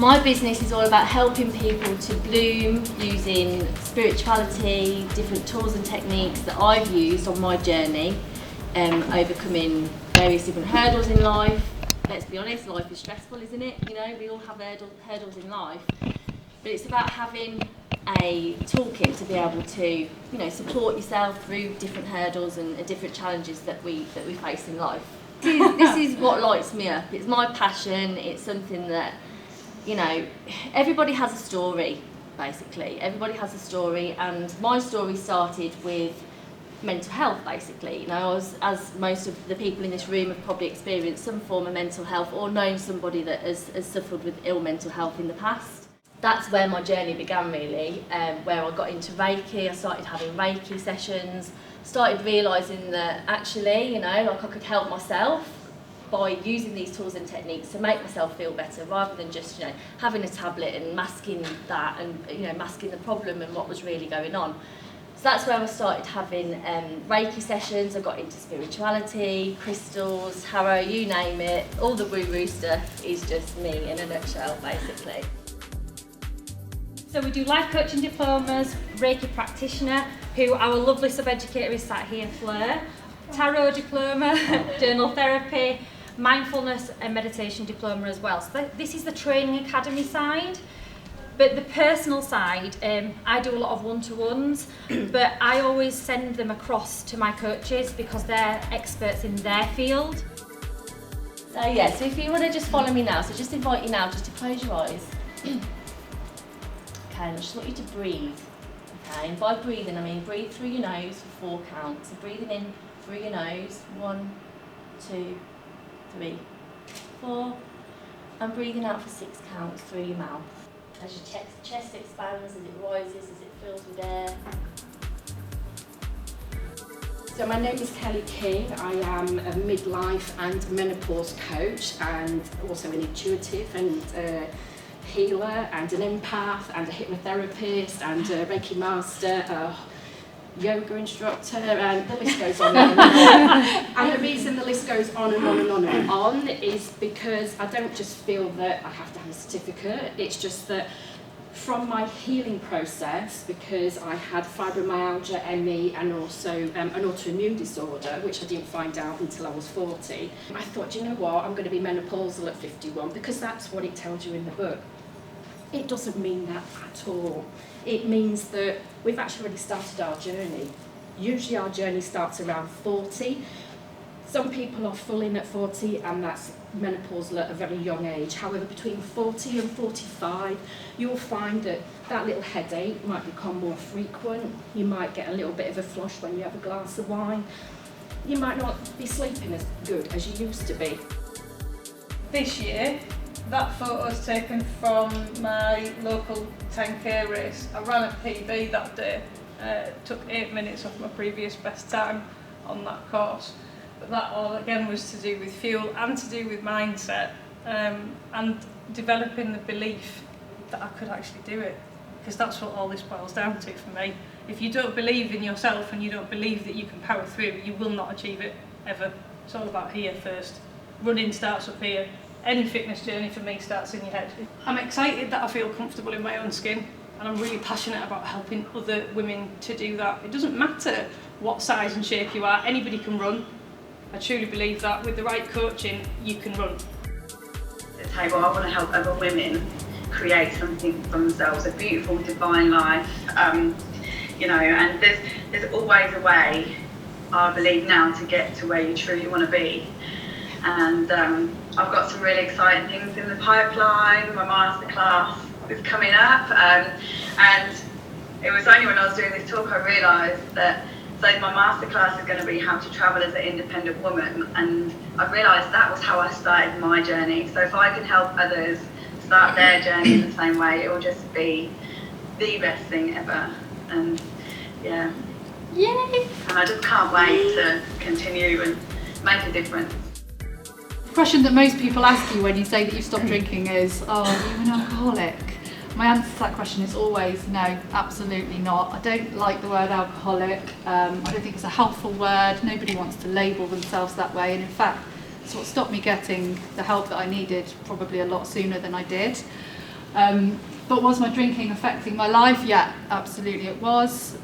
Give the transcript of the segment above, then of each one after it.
My business is all about helping people to bloom using spirituality, different tools and techniques that I've used on my journey, overcoming various different hurdles in life. Let's be honest, life is stressful, isn't it? You know, we all have hurdles in life, but it's about having a toolkit to be able to, you know, support yourself through different hurdles and different challenges that we face in life. This is what lights me up. It's my passion. It's something that, you know, everybody has a story, basically. Everybody has a story, and my story started with mental health, basically. You know, as most of the people in this room have probably experienced some form of mental health or known somebody that has suffered with ill mental health in the past. That's where my journey began, really, where I got into Reiki. I started having Reiki sessions, started realising that actually, you know, like I could help myself by using these tools and techniques to make myself feel better, rather than just, you know, having a tablet and masking that and, you know, masking the problem and what was really going on. So that's where I started having Reiki sessions. I got into spirituality, crystals, tarot, you name it. All the woo-woo stuff is just me in a nutshell, basically. So we do life coaching diplomas, Reiki practitioner, who our lovely sub-educator is sat here, Fleur, tarot diploma, journal therapy, mindfulness and meditation diploma as well. So this is the training academy side. But the personal side, I do a lot of one-to-ones, but I always send them across to my coaches because they're experts in their field. So yeah, so if you want to just follow me now, so just invite you now just to close your eyes. Okay, and I just want you to breathe. Okay, and by breathing I mean breathe through your nose for 4 counts. So breathing in through your nose, 1, 2, 3, 4, and breathing out for 6 counts through your mouth. As your chest expands, as it rises, as it fills with air. So my name is Kelly King. I am a midlife and menopause coach, and also an intuitive and healer and an empath and a hypnotherapist and a Reiki master, a yoga instructor, and the list goes on and on. And the reason the list goes on and on and on and on is because I don't just feel that I have to have a certificate. It's just that from my healing process, because I had fibromyalgia, ME, and also an autoimmune disorder, which I didn't find out until I was 40, I thought, you know what, I'm going to be menopausal at 51, because that's what it tells you in the book. It doesn't mean that at all. It means that we've actually already started our journey. Usually our journey starts around 40. Some people are full in at 40, and that's menopausal at a very young age. However, between 40 and 45, you'll find that that little headache might become more frequent. You might get a little bit of a flush when you have a glass of wine. You might not be sleeping as good as you used to be. This year, that photo was taken from my local 10k race. I ran a PB that day. Took 8 minutes off my previous best time on that course. But that all again was to do with fuel and to do with mindset, and developing the belief that I could actually do it. Because that's what all this boils down to for me. If you don't believe in yourself and you don't believe that you can power through, you will not achieve it, ever. It's all about here first. Running starts up here. Any fitness journey for me starts in your head. I'm excited that I feel comfortable in my own skin, and I'm really passionate about helping other women to do that. It doesn't matter what size and shape you are, anybody can run. I truly believe that with the right coaching, you can run. At the table, I want to help other women create something for themselves, a beautiful, divine life. You know, and there's always a way, I believe now, to get to where you truly want to be. And I've got some really exciting things in the pipeline. My masterclass is coming up, and it was only when I was doing this talk I realised that so my masterclass is going to be how to travel as an independent woman, and I realised that was how I started my journey. So if I can help others start their journey in the same way, it will just be the best thing ever. And yeah, Yay! And I just can't wait to continue and make a difference. The question that most people ask you when you say that you've stopped drinking is, oh, are you an alcoholic? My answer to that question is always no, absolutely not. I don't like the word alcoholic. I don't think it's a helpful word. Nobody wants to label themselves that way, and in fact, it's what stopped me getting the help that I needed probably a lot sooner than I did. But was my drinking affecting my life? Yeah, absolutely it was.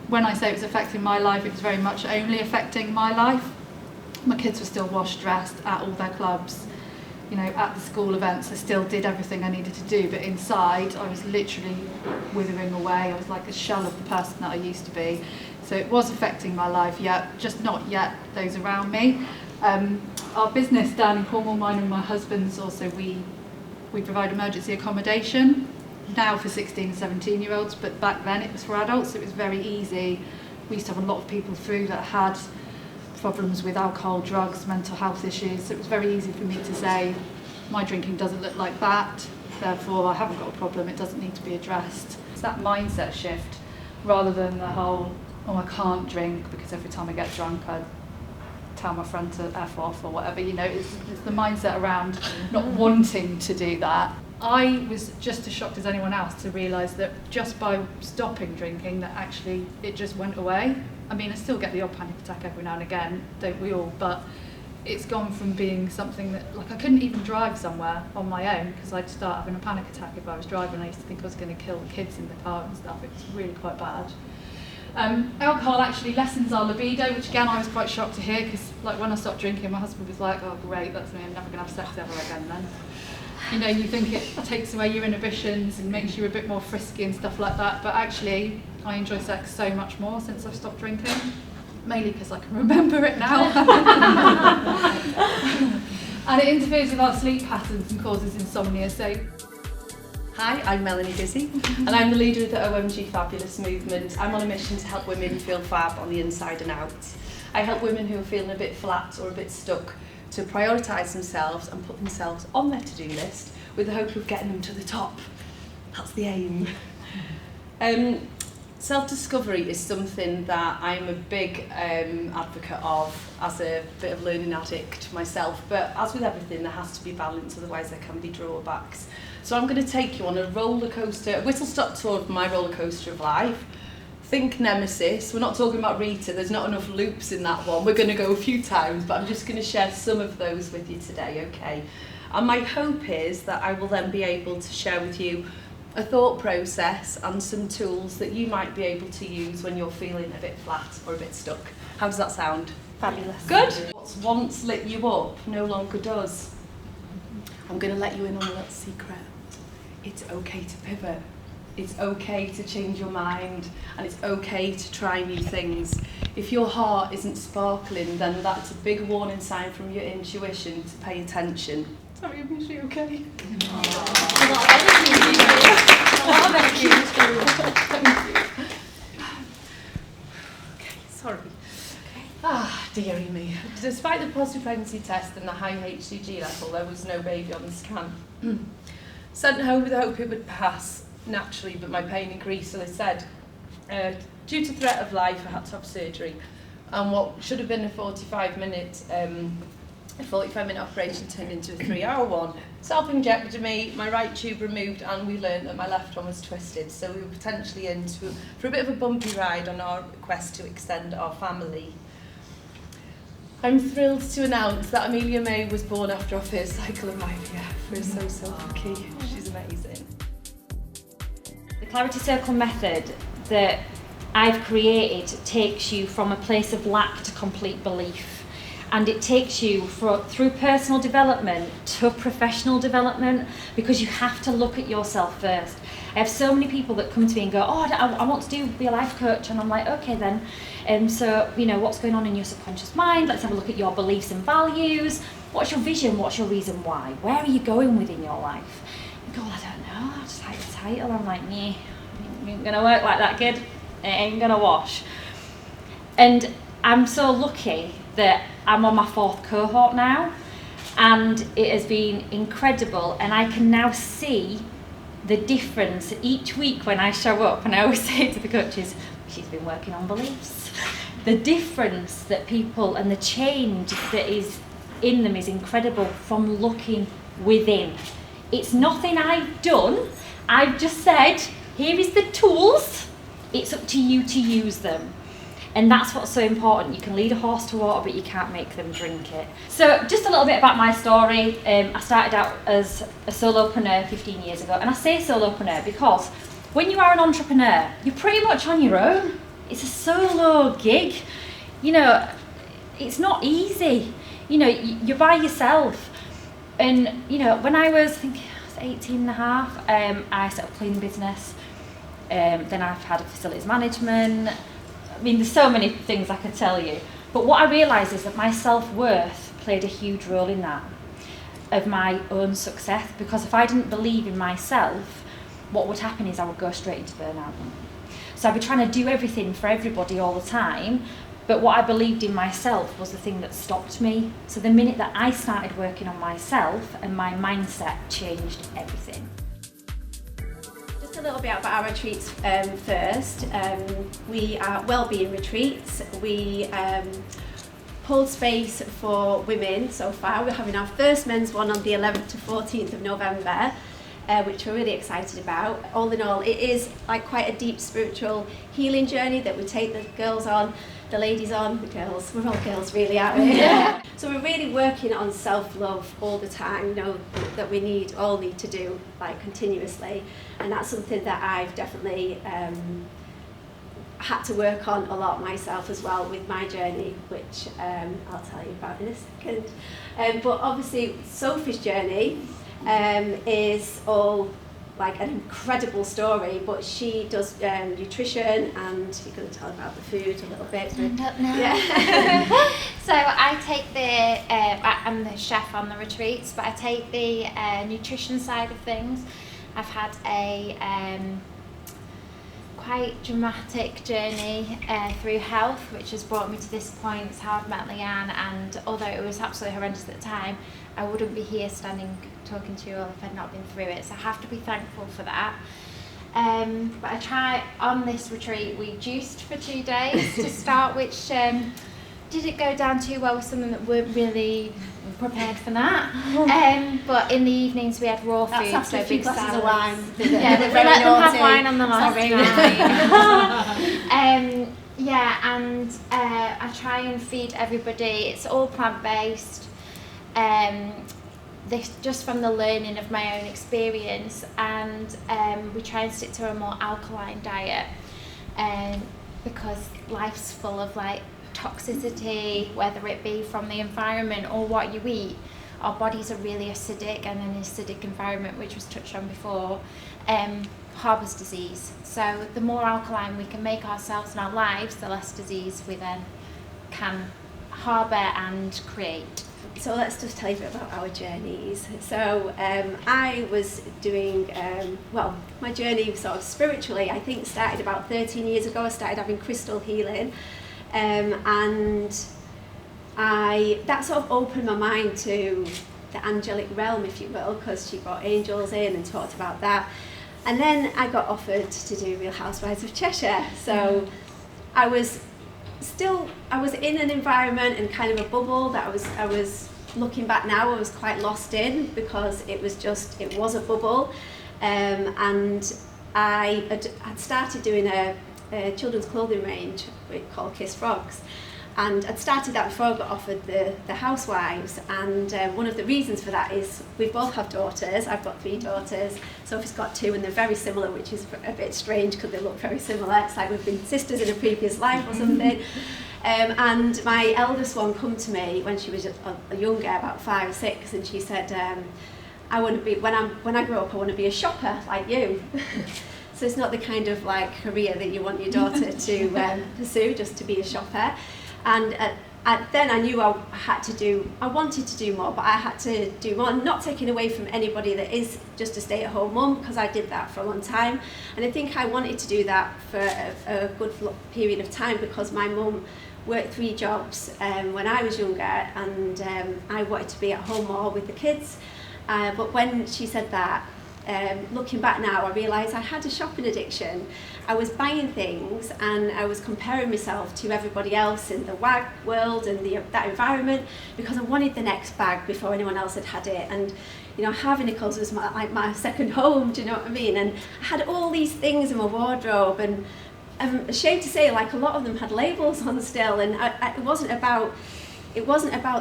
When I say it was affecting my life, it was very much only affecting my life. My kids were still washed, dressed at all their clubs, you know, at the school events. I still did everything I needed to do, but inside I was literally withering away. I was like a shell of the person that I used to be. So it was affecting my life, yeah, just not yet those around me. Our business down in Cornwall, mine and my husband's also, we provide emergency accommodation now for 16 and 17 year olds, but back then it was for adults, so it was very easy. We used to have a lot of people through that had problems with alcohol, drugs, mental health issues, so it was very easy for me to say, my drinking doesn't look like that, therefore I haven't got a problem, it doesn't need to be addressed. It's that mindset shift rather than the whole, oh, I can't drink because every time I get drunk I tell my friend to F off or whatever, you know, it's the mindset around not wanting to do that. I was just as shocked as anyone else to realise that just by stopping drinking that actually it just went away. I mean, I still get the odd panic attack every now and again, don't we all, but it's gone from being something that, like, I couldn't even drive somewhere on my own because I'd start having a panic attack if I was driving. I used to think I was going to kill the kids in the car and stuff. It was really quite bad. Alcohol actually lessens our libido, which again I was quite shocked to hear, because like when I stopped drinking, my husband was like, oh great, that's me, I'm never going to have sex ever again then. You know, you think it takes away your inhibitions and makes you a bit more frisky and stuff like that, but actually I enjoy sex so much more since I've stopped drinking, mainly because I can remember it now. And it interferes with our sleep patterns and causes insomnia. So hi, I'm Melanie Dizzy, and I'm the leader of the OMG Fabulous movement. I'm on a mission to help women feel fab on the inside and out. I help women who are feeling a bit flat or a bit stuck to prioritise themselves and put themselves on their to-do list with the hope of getting them to the top. That's the aim. Self-discovery is something that I'm a big advocate of as a bit of learning addict myself, but as with everything there has to be balance, otherwise there can be drawbacks. So I'm going to take you on a roller coaster, a whistle-stop tour of my roller coaster of life. Think Nemesis. We're not talking about Rita, there's not enough loops in that one. We're going to go a few times, but I'm just going to share some of those with you today, okay? And my hope is that I will then be able to share with you a thought process and some tools that you might be able to use when you're feeling a bit flat or a bit stuck. How does that sound? Fabulous. Good. What's once lit you up no longer does. I'm going to let you in on a little secret. It's okay to pivot. It's okay to change your mind, and it's okay to try new things. If your heart isn't sparkling, then that's a big warning sign from your intuition to pay attention. Sorry, I'm usually okay. Sorry. Ah, dearie me. Despite the positive pregnancy test and the high HCG level, there was no baby on the scan. Sent home with the hope it would pass naturally, but my pain increased, so they said, due to threat of life, I had to have surgery. And what should have been a 45-minute operation turned into a 3-hour one. Self-injected me, my right tube removed, and we learned that my left one was twisted. So we were potentially in for a bit of a bumpy ride on our quest to extend our family. I'm thrilled to announce that Amelia May was born after our first cycle of IVF. We're so lucky. She's amazing. The Clarity Circle method that I've created takes you from a place of lack to complete belief, and it takes you through personal development to professional development, because you have to look at yourself first. I have so many people that come to me and go, oh, I want to be a life coach, and I'm like, okay then, so you know, what's going on in your subconscious mind? Let's have a look at your beliefs and values. What's your vision? What's your reason why? Where are you going within your life? I go, well, I don't know, I just like the title. I'm like, yeah, it ain't gonna work like that, kid. It ain't gonna wash. And I'm so lucky that I'm on my 4th cohort now, and it has been incredible, and I can now see the difference each week when I show up, and I always say to the coaches, she's been working on beliefs. The difference that people and the change that is in them is incredible from looking within. It's nothing I've done, I've just said, here is the tools, it's up to you to use them. And that's what's so important. You can lead a horse to water, but you can't make them drink it. So just a little bit about my story. I started out as a solopreneur 15 years ago. And I say solopreneur because when you are an entrepreneur, you're pretty much on your own. It's a solo gig. You know, it's not easy. You know, you're by yourself. And, you know, when I was, I think I was 18 and a half, I set up a cleaning business. Then I've had a facilities management. I mean, there's so many things I could tell you. But what I realised is that my self-worth played a huge role in that, of my own success. Because if I didn't believe in myself, what would happen is I would go straight into burnout. So I'd be trying to do everything for everybody all the time, but what I believed in myself was the thing that stopped me. So the minute that I started working on myself and my mindset changed everything. Just a little bit about our retreats first. We are wellbeing retreats. We hold space for women so far. We're having our first men's one on the 11th to 14th of November. Which we're really excited about. All in all, it is like quite a deep spiritual healing journey that we take the girls on, the ladies on, the girls, we're all girls really, aren't we? Yeah. So we're really working on self-love all the time, you know, that we all need to do like continuously. And that's something that I've definitely had to work on a lot myself as well with my journey, which I'll tell you about in a second. But obviously, Sophie's journey is all like an incredible story, but she does nutrition, and you're going to tell about the food a little bit. Yeah. So I take I'm the chef on the retreats, but I take the nutrition side of things. I've had a quite dramatic journey through health, which has brought me to this point. It's how I've met Leanne, and although it was absolutely horrendous at the time, I wouldn't be here standing talking to you all if I'd not been through it, so I have to be thankful for that. But I try, on this retreat, we juiced for 2 days to start, which didn't go down too well with someone that weren't really prepared for that. But in the evenings we had raw food. That's after so a few big glasses of salads. wine. Yeah, we let them have wine on the last night. Yeah, and I try and feed everybody. It's all plant-based. This just from the learning of my own experience, and we try and stick to a more alkaline diet, because life's full of like toxicity, whether it be from the environment or what you eat. Our bodies are really acidic, and an acidic environment, which was touched on before, harbours disease. So the more alkaline we can make ourselves and our lives, the less disease we then can harbour and create. So let's just tell you a bit about our journeys. So I was doing, my journey sort of spiritually, I think started about 13 years ago. I started having crystal healing, and that sort of opened my mind to the angelic realm, if you will, because she brought angels in and talked about that. And then I got offered to do Real Housewives of Cheshire. So I was in an environment and kind of a bubble that I was looking back now, I was quite lost in, because it was a bubble. And I had started doing a children's clothing range called Kiss Frogs. And I'd started that before I got offered the Housewives, and one of the reasons for that is we both have daughters. I've got 3 daughters, Sophie's got 2, and they're very similar, which is a bit strange because they look very similar. It's like we've been sisters in a previous life or something. And my eldest one come to me when she was younger, about 5 or 6, and she said, I want to be, when I grow up, I want to be a shopper like you. So it's not the kind of like career that you want your daughter to pursue, just to be a shopper. And then I knew I wanted to do more, but I had to do more, not taking away from anybody that is just a stay-at-home mum, because I did that for a long time. And I think I wanted to do that for a good period of time, because my mum worked 3 jobs when I was younger, and I wanted to be at home more with the kids. But when she said that, looking back now, I realised I had a shopping addiction. I was buying things and I was comparing myself to everybody else in the WAG world and that environment, because I wanted the next bag before anyone else had it. And you know, Harvey Nichols was my second home, do you know what I mean? And I had all these things in my wardrobe, and I'm ashamed to say, like, a lot of them had labels on still, and it wasn't about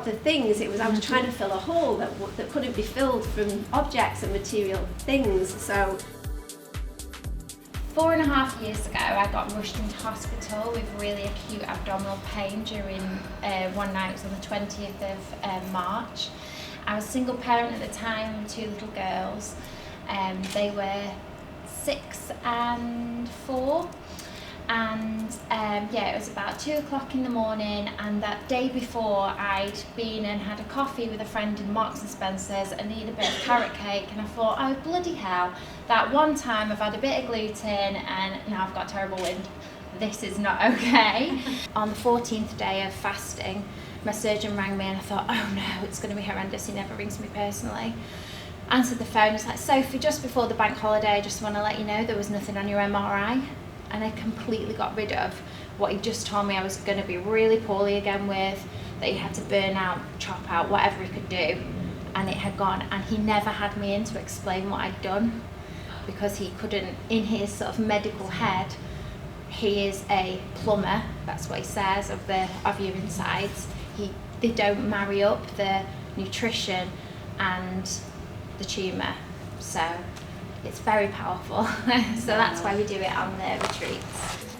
the things. It was I was trying to fill a hole that couldn't be filled from objects and material things. So 4.5 years ago, I got rushed into hospital with really acute abdominal pain during one night. It was on the 20th of March. I was a single parent at the time with 2 little girls. They were 6 and 4. And yeah, it was about 2 o'clock in the morning, and that day before I'd been and had a coffee with a friend in Marks and Spencer's and needed a bit of carrot cake, and I thought, oh bloody hell, that one time I've had a bit of gluten and now I've got terrible wind. This is not okay. On the 14th day of fasting, my surgeon rang me and I thought, oh no, it's going to be horrendous. He never rings me personally. Answered the phone, it's like, Sophie, just before the bank holiday, I just want to let you know there was nothing on your MRI. And I completely got rid of what he just told me I was going to be really poorly again with, that he had to burn out, chop out, whatever he could do, and it had gone. And he never had me in to explain what I'd done, because he couldn't, in his sort of medical head, he is a plumber, that's what he says, of your insides. They don't marry up the nutrition and the tumour, so it's very powerful. So that's why we do it on the retreats.